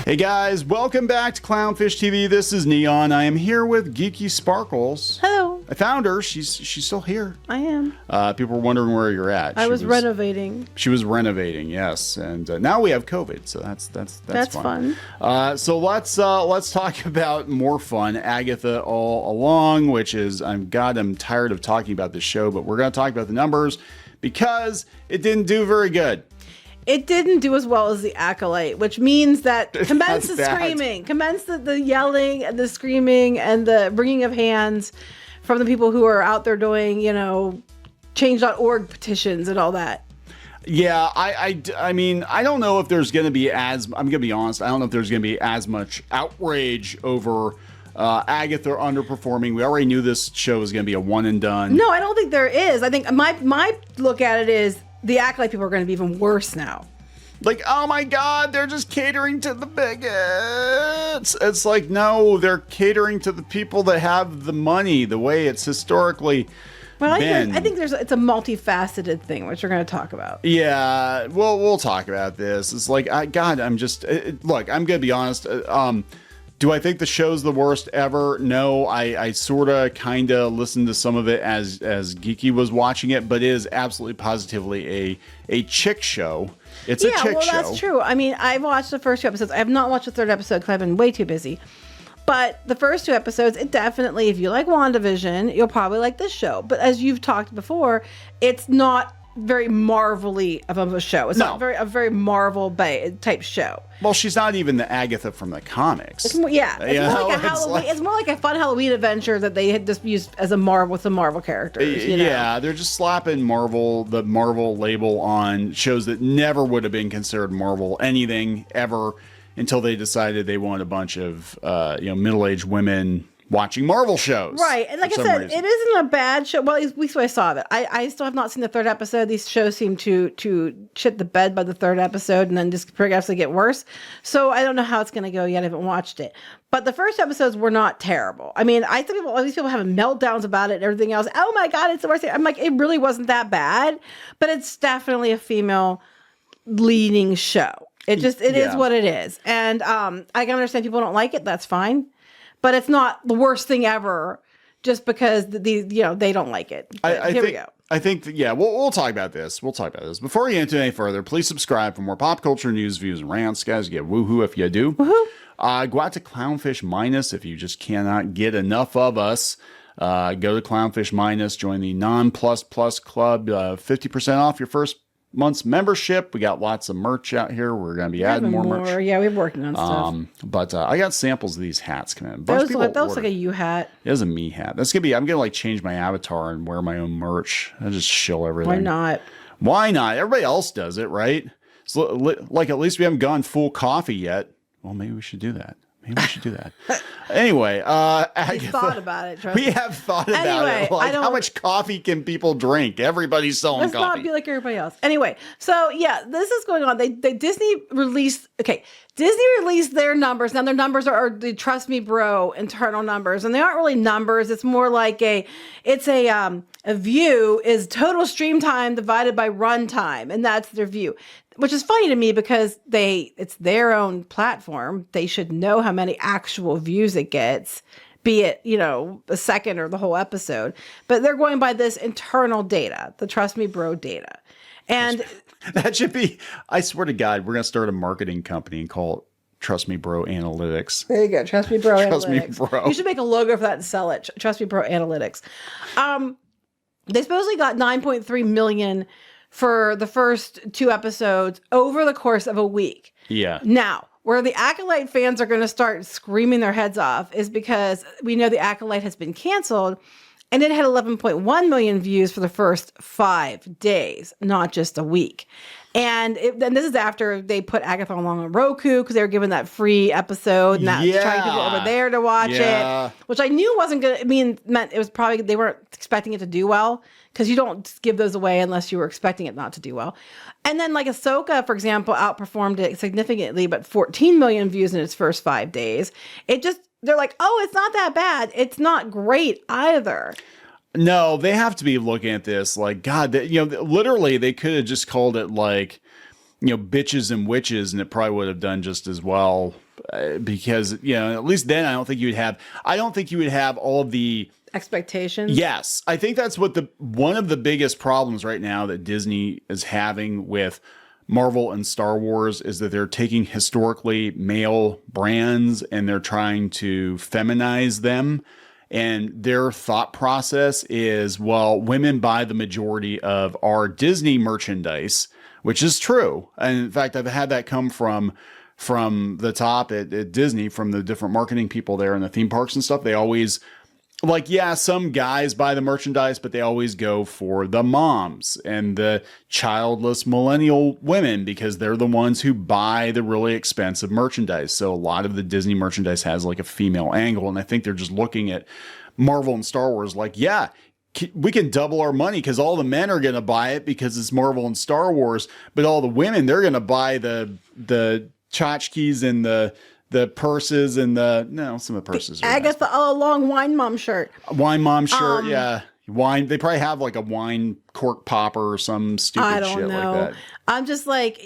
Hey guys, welcome back to Clownfish TV. This is Neon. I am here with Geeky Sparkles. Hello. I found her. She's still here. I am. People were wondering where you're at. I was renovating. She was renovating, yes. And now we have COVID, so that's fun. So let's talk about more fun. Agatha All Along, which is I'm tired of talking about this show, but we're going to talk about the numbers because it didn't do very good. It didn't do as well as the Acolyte, which means that commence the screaming, commence the yelling and the screaming and the wringing of hands from the people who are out there doing, change.org petitions and all that. Yeah, I mean, I don't know if there's going to be I'm going to be honest, I don't know if there's going to be as much outrage over Agatha underperforming. We already knew this show was going to be a one and done. No, I don't think there is. I think my look at it is the Acolyte people are going to be even worse now. Like, oh my God, they're just catering to the bigots. It's like, no, they're catering to the people that have the money, the way it's historically been. I think it's a multifaceted thing, which we're going to talk about. Yeah, well, we'll talk about this. It's like, look, I'm going to be honest. Do I think the show's the worst ever? No, I sort of kind of listened to some of it as Geeky was watching it, but it is absolutely positively a chick show. It's a chick show. Yeah, well, that's true. I mean, I've watched the first two episodes. I have not watched the third episode because I've been way too busy. But the first two episodes, it definitely, if you like WandaVision, you'll probably like this show. But as you've talked before, it's not very Marvel-y of a show. It's not a very Marvel type show. Well, she's not even the Agatha from the comics. It's more like a fun Halloween adventure that they had just used as a Marvel with some Marvel characters. Yeah, they're just slapping the Marvel label on shows that never would have been considered Marvel anything ever until they decided they want a bunch of middle-aged women watching Marvel shows. Right. And like I said, it isn't a bad show. Well, at least I saw it. I still have not seen the third episode. These shows seem to shit the bed by the third episode and then just progressively get worse. So I don't know how it's going to go yet. I haven't watched it. But the first episodes were not terrible. I mean, I think all these people having meltdowns about it and everything else. Oh my God, it's the worst thing. I'm like, it really wasn't that bad. But it's definitely a female leading show. It is what it is. And I can understand people don't like it. That's fine. But it's not the worst thing ever just because they don't like it. Here we go. I think we'll talk about this. Before we get into any further, please subscribe for more pop culture news, views, and rants. Guys, get woohoo if you do. Woohoo. Go out to Clownfish Minus if you just cannot get enough of us. Go to Clownfish Minus, join the non-plus club, 50% off your first month's membership. We got lots of merch out here. We're going to be adding more merch. Yeah, we're working on stuff. But I got samples of these hats coming in. That looks like a you hat. It is a me hat. I'm going to change my avatar and wear my own merch. I just shill everything. Why not? Everybody else does it, right? So, like, at least we haven't gone full coffee yet. Well, maybe we should do that. Anyway, Agatha, thought about it. Trust me. We have thought about it. Like, how much coffee can people drink? Everybody's selling coffee. Let's not be like everybody else. Anyway, so yeah, this is going on. Disney released their numbers. Now their numbers are the Trust Me Bro internal numbers, and they aren't really numbers. It's more like a view is total stream time divided by run time, and that's their view. Which is funny to me because it's their own platform. They should know how many actual views it gets, be it, a second or the whole episode. But they're going by this internal data, the Trust Me Bro data. And that should be, I swear to God, we're going to start a marketing company and call it Trust Me Bro Analytics. There you go. Trust Me Bro Trust Analytics. Me Bro. You should make a logo for that and sell it. Trust Me Bro Analytics. They supposedly got 9.3 million for the first two episodes over the course of a week. Yeah. Now, where the Acolyte fans are going to start screaming their heads off is because we know the Acolyte has been canceled and it had 11.1 million views for the first 5 days, not just a week. And this is after they put Agatha Along on Roku because they were given that free episode and that's trying people over there to watch it, which I knew wasn't going to meant it was probably they weren't expecting it to do well because you don't give those away unless you were expecting it not to do well. And then like Ahsoka, for example, outperformed it significantly, but 14 million views in its first 5 days. They're like, oh, it's not that bad. It's not great either. No, they have to be looking at this like, God, literally they could have just called it like, bitches and witches and it probably would have done just as well. because, at least then I don't think you would have all of the expectations. Yes. I think that's one of the biggest problems right now that Disney is having with Marvel and Star Wars is that they're taking historically male brands and they're trying to feminize them. And their thought process is, well, women buy the majority of our Disney merchandise, which is true. And in fact, I've had that come from the top at Disney, from the different marketing people there in the theme parks and stuff. They always some guys buy the merchandise, but they always go for the moms and the childless millennial women because they're the ones who buy the really expensive merchandise. So a lot of the Disney merchandise has like a female angle. And I think they're just looking at Marvel and Star Wars like, yeah, we can double our money because all the men are going to buy it because it's Marvel and Star Wars, but all the women, they're going to buy the tchotchkes and the purses and some of the purses. Agatha All Along wine mom shirt. Wine mom shirt, yeah. Wine. They probably have like a wine cork popper or some stupid shit like that. I'm just like,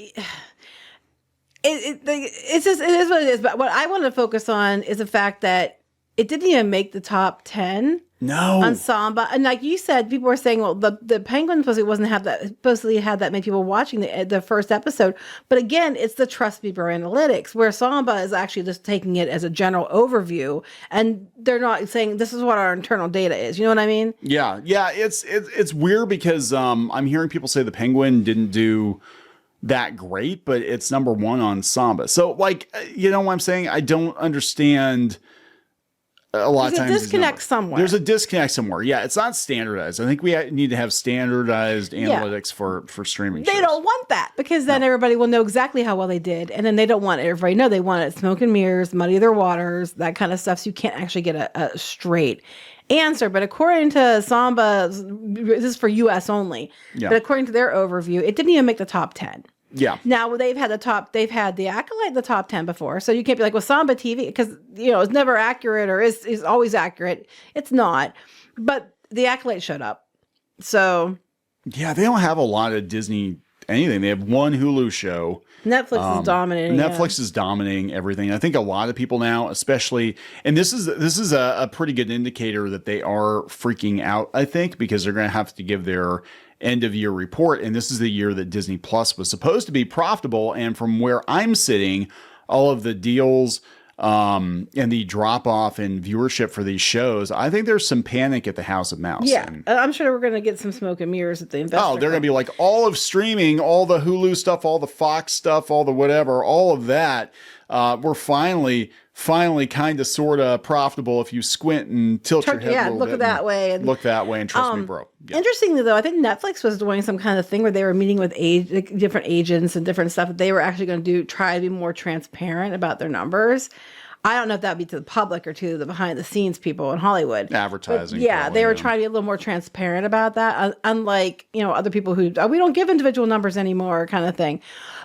it is what it is. But what I want to focus on is the fact that it didn't even make the top 10. No. On Samba. And like you said, people were saying, well, the Penguin supposedly had that many people watching the first episode. But again, it's the Trust Beeper analytics, where Samba is actually just taking it as a general overview. And they're not saying this is what our internal data is. You know what I mean? Yeah. Yeah. It's weird because I'm hearing people say the Penguin didn't do that great, but it's number one on Samba. So what I'm saying? I don't understand. A lot of times there's a disconnect somewhere. There's a disconnect somewhere. Yeah, it's not standardized. I think we need to have standardized analytics for streaming shows. They don't want that because then everybody will know exactly how well they did. And then they don't want everybody to know. They want it smoke and mirrors, muddy their waters, that kind of stuff. So you can't actually get a straight answer. But according to Samba, this is for US only. Yeah. But according to their overview, it didn't even make the top 10. Yeah. Now they've had the Acolyte in the top 10 before. So you can't be like, well, Samba TV, because, it's never accurate or is always accurate. It's not. But the Acolyte showed up. So. Yeah, they don't have a lot of Disney anything. They have one Hulu show. Netflix is dominating. Netflix is dominating everything. I think a lot of people now, especially, and this is a pretty good indicator that they are freaking out, I think, because they're going to have to give their end of year report. And this is the year that Disney Plus was supposed to be profitable. And from where I'm sitting, all of the deals and the drop off in viewership for these shows, I think there's some panic at the House of Mouse. Yeah. And I'm sure we're going to get some smoke and mirrors at the investor. Oh, they're going to be like all of streaming, all the Hulu stuff, all the Fox stuff, all the whatever, all of that. We're finally kind of sort of profitable if you squint and tilt your head a little bit. Look that way. And look that way and trust me, bro. Yeah. Interestingly, though, I think Netflix was doing some kind of thing where they were meeting with different agents and different stuff that they were actually going to try to be more transparent about their numbers. I don't know if that would be to the public or to the behind the scenes people in Hollywood. Advertising. But yeah, they were trying to be a little more transparent about that. Unlike, other people who, we don't give individual numbers anymore kind of thing.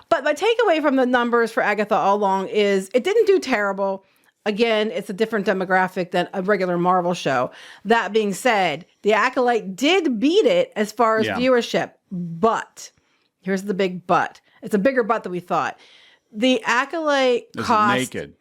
But my takeaway from the numbers for Agatha All Along is it didn't do terrible. Again, it's a different demographic than a regular Marvel show. That being said, The Acolyte did beat it as far as viewership. But, here's the big but. It's a bigger but than we thought. The Acolyte cost... Is it naked?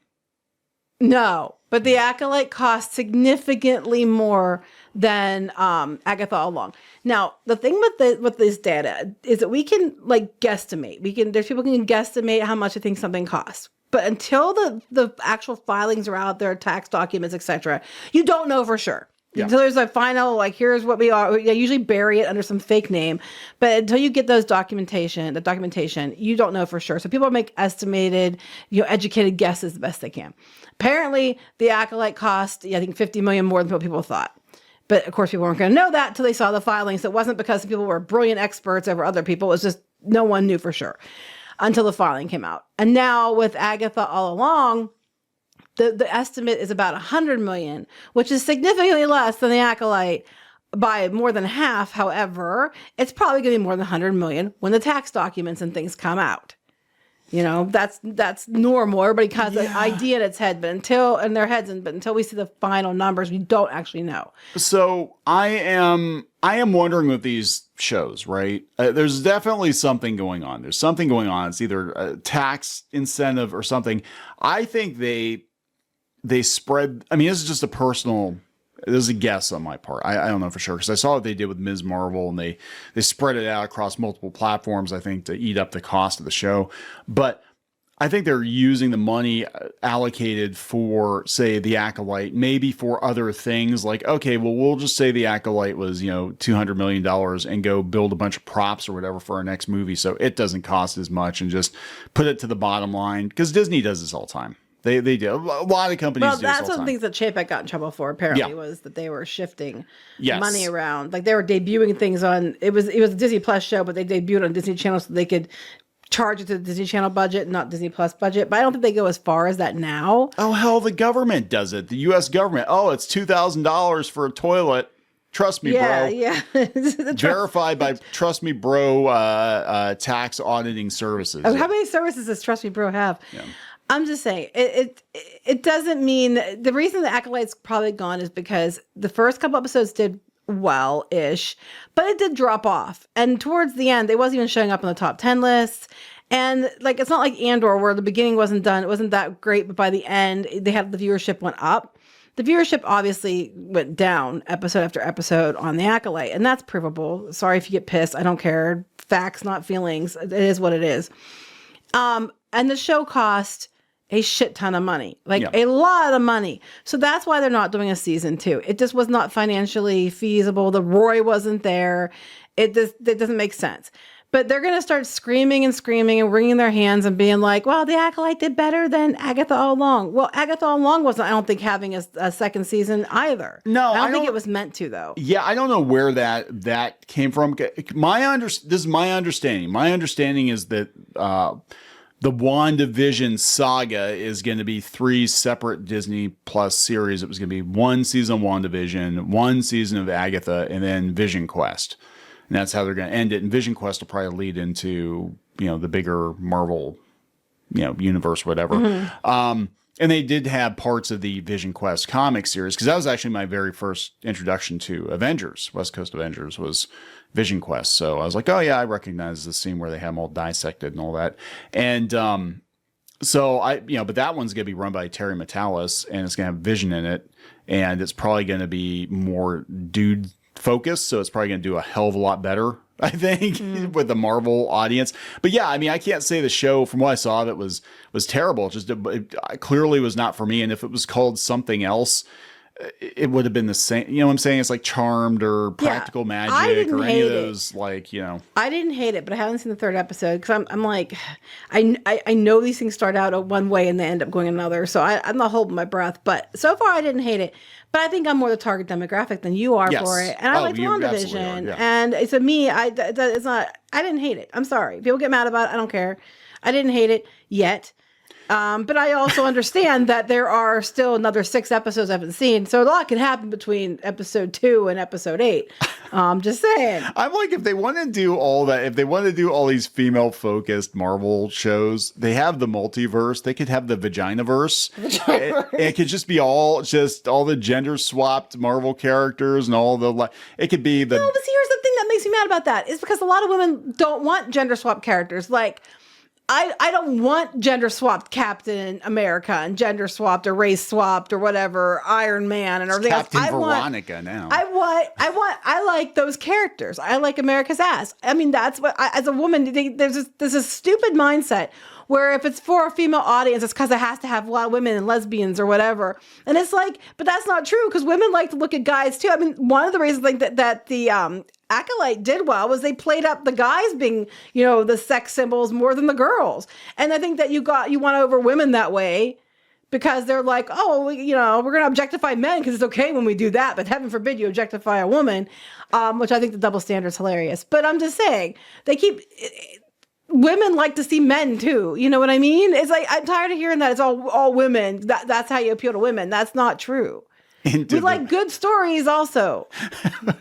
No, but The Acolyte cost significantly more than Agatha All Along. Now, the thing with this data is that we can guesstimate. There's people who can guesstimate how much they think something costs. But until the actual filings are out there, tax documents, etc., you don't know for sure. Yeah. Until there's a final, here's what we are. They usually bury it under some fake name. But until you get the documentation, you don't know for sure. So people make estimated, educated guesses the best they can. Apparently, The Acolyte cost, I think, $50 million more than what people thought. But of course, people weren't going to know that until they saw the filings. So it wasn't because people were brilliant experts over other people. It was just no one knew for sure until the filing came out. And now with Agatha All Along, the estimate is about $100 million, which is significantly less than The Acolyte by more than half. However, it's probably going to be more than $100 million when the tax documents and things come out. That's normal. Everybody has an idea in its head, but until we see the final numbers, we don't actually know. So I am wondering with these shows, right? There's definitely something going on. There's something going on. It's either a tax incentive or something. I think they spread. I mean, this is just a personal. This is a guess on my part. I don't know for sure because I saw what they did with Ms. Marvel and they spread it out across multiple platforms, I think, to eat up the cost of the show. But I think they're using the money allocated for, say, the Acolyte, maybe for other things like, okay, well, we'll just say the Acolyte was, $200 million and go build a bunch of props or whatever for our next movie. So it doesn't cost as much and just put it to the bottom line because Disney does this all the time. They do. A lot of companies do this all the time. Well, that's one of the things that Chapek got in trouble for, apparently, was that they were shifting money around. Like, they were debuting things on... It was a Disney Plus show, but they debuted on Disney Channel so they could charge it to the Disney Channel budget, not Disney Plus budget. But I don't think they go as far as that now. Oh, hell, the government does it. The U.S. government. Oh, it's $2,000 for a toilet. Trust me, bro. Yeah. Verified by Trust Me Bro tax auditing services. Oh, how many services does Trust Me Bro have? Yeah. I'm just saying, it doesn't mean... The reason the Acolyte's probably gone is because the first couple episodes did well-ish, but it did drop off. And towards the end, it wasn't even showing up in the top 10 lists. And like, it's not like Andor, where the beginning wasn't done. It wasn't that great, but by the end, the viewership went up. The viewership obviously went down episode after episode on the Acolyte, and that's provable. Sorry if you get pissed. I don't care. Facts, not feelings. It is what it is. And the show cost a shit ton of money, a lot of money. So that's why they're not doing a season 2. It just was not financially feasible. The Roy wasn't there. It doesn't make sense. But they're going to start screaming and wringing their hands and being like, well, the Acolyte did better than Agatha All Along. Well, Agatha All Along wasn't, I don't think, having a second season either. No, I don't think it was meant to, though. Yeah, I don't know where that came from. This is my understanding. My understanding is that the WandaVision saga is going to be 3 separate Disney Plus series. It was going to be 1 season of WandaVision, 1 season of Agatha, and then Vision Quest. And that's how they're going to end it. And Vision Quest will probably lead into, the bigger Marvel, universe, whatever. Mm-hmm. And they did have parts of the Vision Quest comic series, because that was actually my very first introduction to Avengers. West Coast Avengers was Vision Quest. So I was like, oh yeah, I recognize the scene where they have them all dissected and all that. And so but that one's going to be run by Terry Metalis, and it's going to have Vision in it. And it's probably going to be more dude focused. So it's probably going to do a hell of a lot better, I think, with the Marvel audience. But yeah, I mean, I can't say the show, from what I saw of it, was terrible. It clearly was not for me. And if it was called something else, it would have been the same. You know what I'm saying? It's like Charmed or Practical Magic or any of those, I didn't hate it, but I haven't seen the 3rd episode because I'm like, I know these things start out one way and they end up going another. So I'm not holding my breath. But so far, I didn't hate it. But I think I'm more the target demographic than you are for it. And I liked WandaVision. Yeah. And to me, I didn't hate it. I'm sorry. People get mad about it. I don't care. I didn't hate it yet. But I also understand that there are still another 6 episodes I haven't seen. So a lot can happen between episode 2 and episode 8. Just saying. I'm like, if they want to do all that, if they want to do all these female-focused Marvel shows, they have the multiverse. They could have the Vaginaverse. It could just be all the gender-swapped Marvel characters and all the... It could be the... No, but see, here's the thing that makes me mad about that. Is because a lot of women don't want gender-swapped characters. Like... I don't want gender swapped Captain America and gender swapped or race swapped or whatever, Iron Man and everything else. Captain Veronica now. I like those characters. I like America's ass. I mean, that's what, as a woman, there's a stupid mindset where if it's for a female audience, it's because it has to have a lot of women and lesbians or whatever. And it's like, but that's not true, because women like to look at guys too. I mean, one of the reasons that the Acolyte did well was they played up the guys being, the sex symbols more than the girls. And I think that you won over women that way, because they're like, oh, we're going to objectify men because it's okay when we do that, but heaven forbid you objectify a woman, which I think the double standard is hilarious. But I'm just saying, women like to see men too. You know what I mean? It's like, I'm tired of hearing that it's all women. That's how you appeal to women. That's not true. into we like good stories also.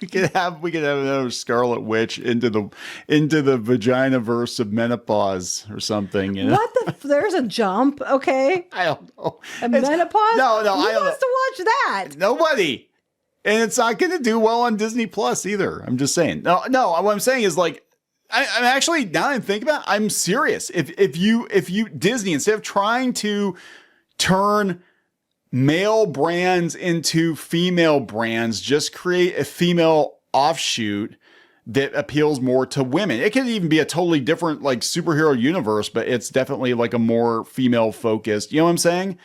we could have another Scarlet Witch into the vagina verse of menopause or something. You know? What there's a jump, okay? I don't know. Menopause? No, Who I don't wants to watch that? Nobody. And it's not going to do well on Disney Plus either. I'm just saying. No. What I'm saying is like, I'm actually, now that I think about it, I'm serious. If you Disney, instead of trying to turn male brands into female brands, just create a female offshoot that appeals more to women. It could even be a totally different like superhero universe, but it's definitely like a more female focused. You know what I'm saying?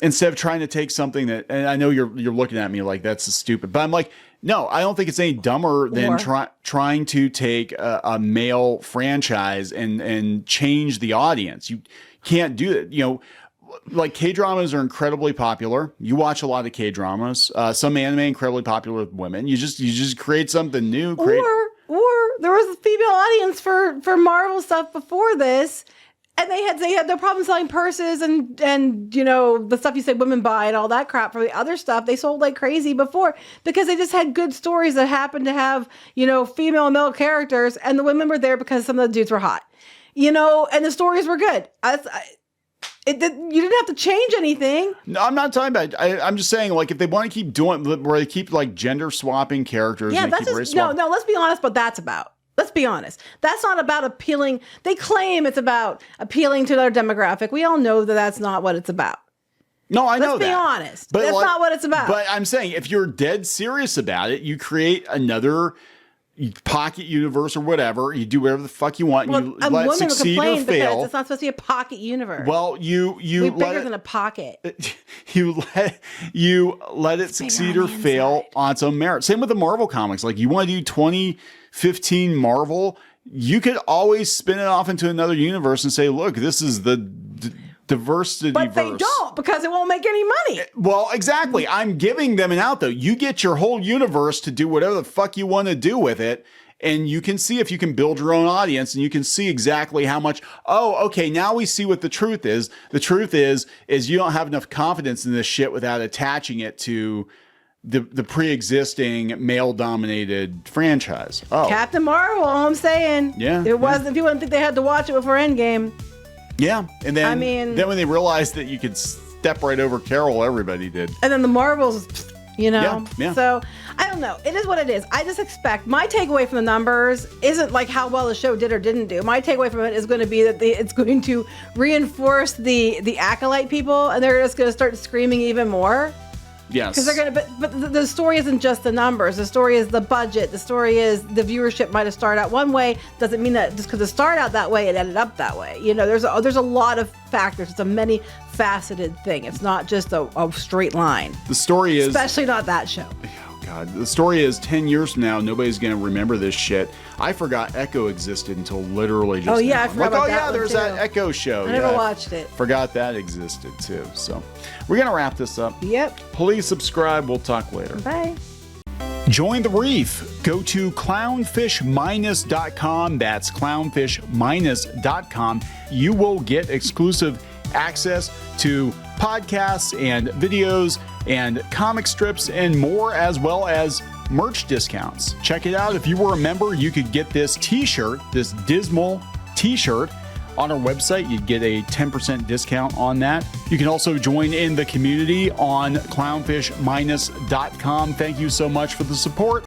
Instead of trying to take something that, and I know you're looking at me like that's stupid, but I'm like, no, I don't think it's any dumber than trying to take a male franchise and change the audience. You can't do it. You know, like K-dramas are incredibly popular. You watch a lot of K-dramas. Some anime incredibly popular with women. You just create something new. Or there was a female audience for Marvel stuff before this. And they had no problem selling purses and you know the stuff you say women buy and all that crap for the other stuff. They sold like crazy before because they just had good stories that happened to have, you know, female and male characters, and the women were there because some of the dudes were hot, you know, and the stories were good. You didn't have to change anything. No, I'm not talking about. I'm just saying, like, if they want to keep doing where they keep like gender swapping characters. Yeah, and that's just no. Let's be honest. What that's about. Let's be honest. That's not about appealing. They claim it's about appealing to another demographic. We all know that that's not what it's about. No, I know that. Let's be honest. But that's not what it's about. But I'm saying if you're dead serious about it, you create another pocket universe or whatever. You do whatever the fuck you want. And you let it succeed or fail. It's not supposed to be a pocket universe. Well, we're bigger than a pocket. You let it succeed or fail on its own merit. Same with the Marvel comics. Like you want to do 2015 Marvel, you could always spin it off into another universe and say, look, this is the diversity But they don't, because it won't make any money. Well, exactly. I'm giving them an out, though. You get your whole universe to do whatever the fuck you want to do with it. And you can see if you can build your own audience, and you can see exactly how much, oh, okay, now we see what the truth is. The truth is you don't have enough confidence in this shit without attaching it to the pre-existing male-dominated franchise. Oh, Captain Marvel, all I'm saying. Yeah. It wasn't, people didn't think they had to watch it before Endgame. Yeah. And then, then when they realized that you could step right over Carol, everybody did. And then the Marvels, you know. Yeah. So I don't know. It is what it is. I just expect my takeaway from the numbers isn't like how well the show did or didn't do. My takeaway from it is going to be that it's going to reinforce the Acolyte people, and they're just going to start screaming even more. Yes. Because they're going to, but the story isn't just the numbers. The story is the budget. The story is the viewership might have started out one way. Doesn't mean that just because it started out that way, it ended up that way. You know, there's a lot of factors. It's a many faceted thing. It's not just a straight line. The story is, especially not that show. Oh God, the story is 10 years from now, nobody's going to remember this shit. I forgot Echo existed until literally just now. I forgot about that there's that Echo show. I never watched it. Forgot that existed too. So we're going to wrap this up. Yep. Please subscribe. We'll talk later. Bye. Join the reef. Go to clownfish-.com. That's clownfish-.com. You will get exclusive access to podcasts and videos and comic strips and more, as well as merch discounts. Check it out. If you were a member, you could get this t-shirt, this dismal t-shirt on our website. You'd get a 10% discount on that. You can also join in the community on clownfish-.com. Thank you so much for the support.